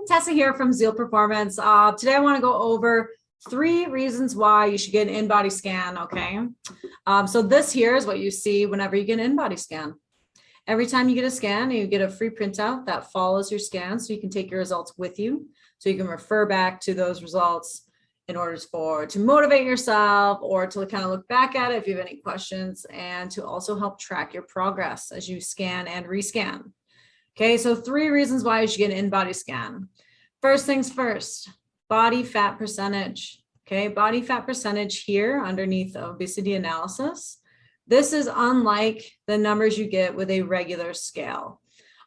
Tessa here from Zeal Performance. Today I want to go over 3 reasons why you should get an InBody scan, okay? So this here is what you see whenever you get an InBody scan. Every time you get a scan, you get a free printout that follows your scan so you can take your results with you. So you can refer back to those results in order to motivate yourself or to kind of look back at it if you have any questions, and to also help track your progress as you scan and rescan. Okay, so 3 reasons why you should get an InBody scan. First things first, body fat percentage. Okay, body fat percentage here underneath obesity analysis. This is unlike the numbers you get with a regular scale.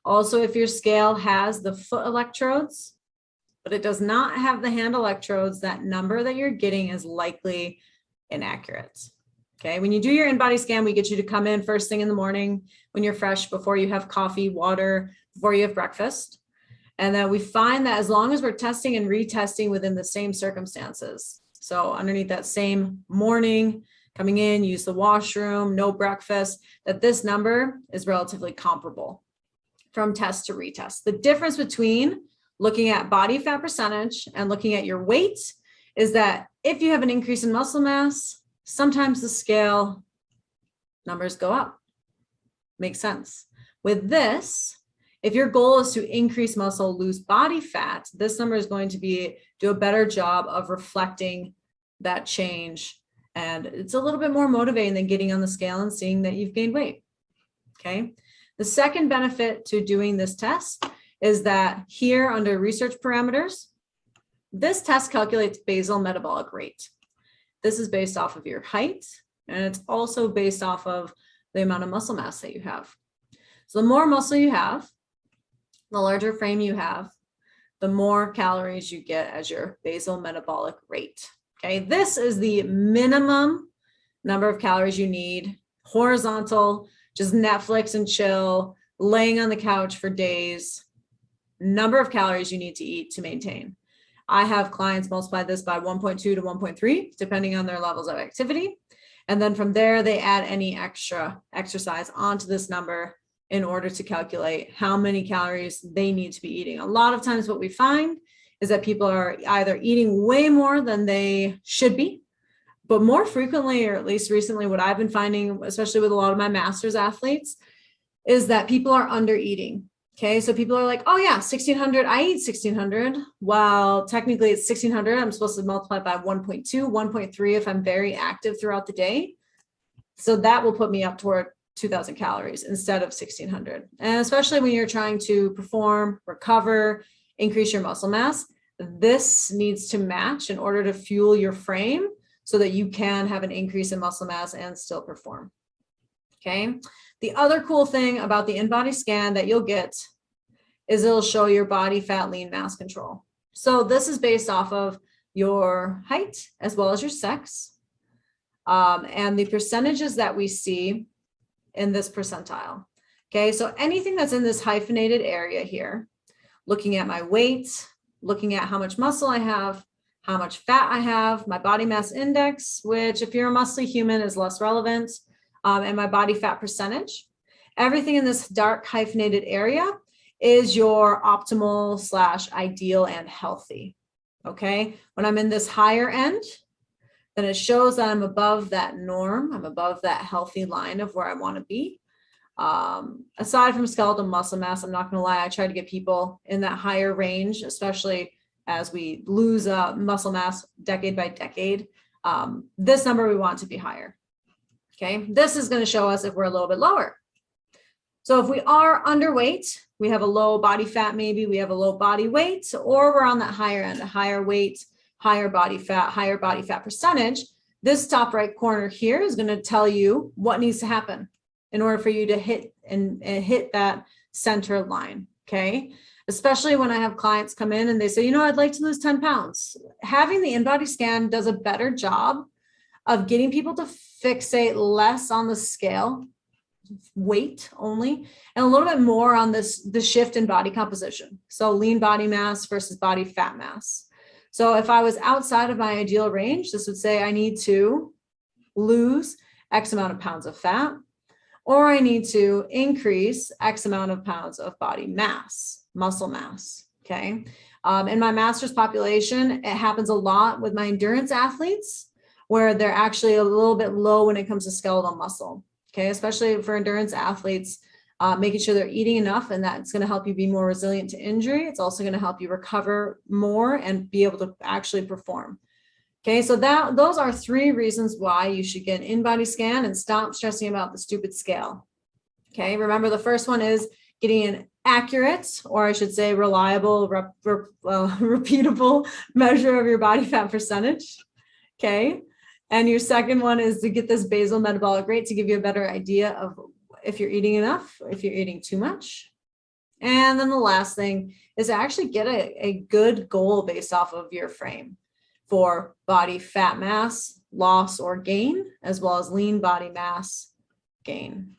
Also, if your scale has the foot electrodes, but it does not have the hand electrodes, that number that you're getting is likely inaccurate. Okay, when you do your InBody scan, we get you to come in first thing in the morning when you're fresh, before you have coffee, water, before you have breakfast. And then we find that as long as we're testing and retesting within the same circumstances, so underneath that same morning, coming in, use the washroom, no breakfast, that this number is relatively comparable from test to retest. The difference between looking at body fat percentage and looking at your weight is that if you have an increase in muscle mass, sometimes the scale numbers go up. Makes sense. With this, if your goal is to increase muscle, lose body fat, this number is going to do a better job of reflecting that change. And it's a little bit more motivating than getting on the scale and seeing that you've gained weight. Okay. The second benefit to doing this test is that here under research parameters, this test calculates basal metabolic rate. This is based off of your height, and it's also based off of the amount of muscle mass that you have. So the more muscle you have, the larger frame you have, the more calories you get as your basal metabolic rate. Okay, this is the minimum number of calories you need, horizontal, just Netflix and chill, laying on the couch for days, number of calories you need to eat to maintain. I have clients multiply this by 1.2 to 1.3, depending on their levels of activity. And then from there, they add any extra exercise onto this number in order to calculate how many calories they need to be eating. A lot of times what we find is that people are either eating way more than they should be, but more frequently, or at least recently, what I've been finding, especially with a lot of my master's athletes, is that people are under eating. Okay, so people are like, oh yeah, 1600, I eat 1600. Well, technically it's 1600. I'm supposed to multiply by 1.2, 1.3 if I'm very active throughout the day. So that will put me up toward 2000 calories instead of 1600. And especially when you're trying to perform, recover, increase your muscle mass, this needs to match in order to fuel your frame so that you can have an increase in muscle mass and still perform. Okay. The other cool thing about the InBody scan that you'll get is it'll show your body fat lean mass control. So this is based off of your height as well as your sex, and the percentages that we see in this percentile. Okay, so anything that's in this hyphenated area here, looking at my weight, looking at how much muscle I have, how much fat I have, my body mass index, which if you're a muscly human is less relevant, and my body fat percentage. Everything in this dark hyphenated area is your optimal / ideal and healthy. Okay, when I'm in this higher end, then it shows that I'm above that norm. I'm above that healthy line of where I want to be. Aside from skeletal muscle mass, I'm not going to lie, I try to get people in that higher range, especially as we lose muscle mass decade by decade. This number we want to be higher. Okay, this is going to show us if we're a little bit lower. So if we are underweight, we have a low body fat, maybe we have a low body weight, or we're on that higher end, a higher weight, higher body fat percentage. This top right corner here is going to tell you what needs to happen in order for you to hit that center line. Okay, especially when I have clients come in and they say, you know, I'd like to lose 10 pounds. Having the InBody scan does a better job of getting people to fixate less on the scale, weight only, and a little bit more on the shift in body composition. So lean body mass versus body fat mass. So if I was outside of my ideal range, this would say I need to lose X amount of pounds of fat, or I need to increase X amount of pounds of body mass, muscle mass. Okay. In my master's population, it happens a lot with my endurance athletes where they're actually a little bit low when it comes to skeletal muscle. Okay, especially for endurance athletes, making sure they're eating enough, and that's going to help you be more resilient to injury. It's also going to help you recover more and be able to actually perform. Okay, so those are 3 reasons why you should get an in-body scan and stop stressing about the stupid scale. Okay, remember the first one is getting an accurate, or I should say reliable, repeatable measure of your body fat percentage. Okay, and your second one is to get this basal metabolic rate to give you a better idea of if you're eating enough, if you're eating too much. And then the last thing is to actually get a good goal based off of your frame for body fat mass loss or gain, as well as lean body mass gain.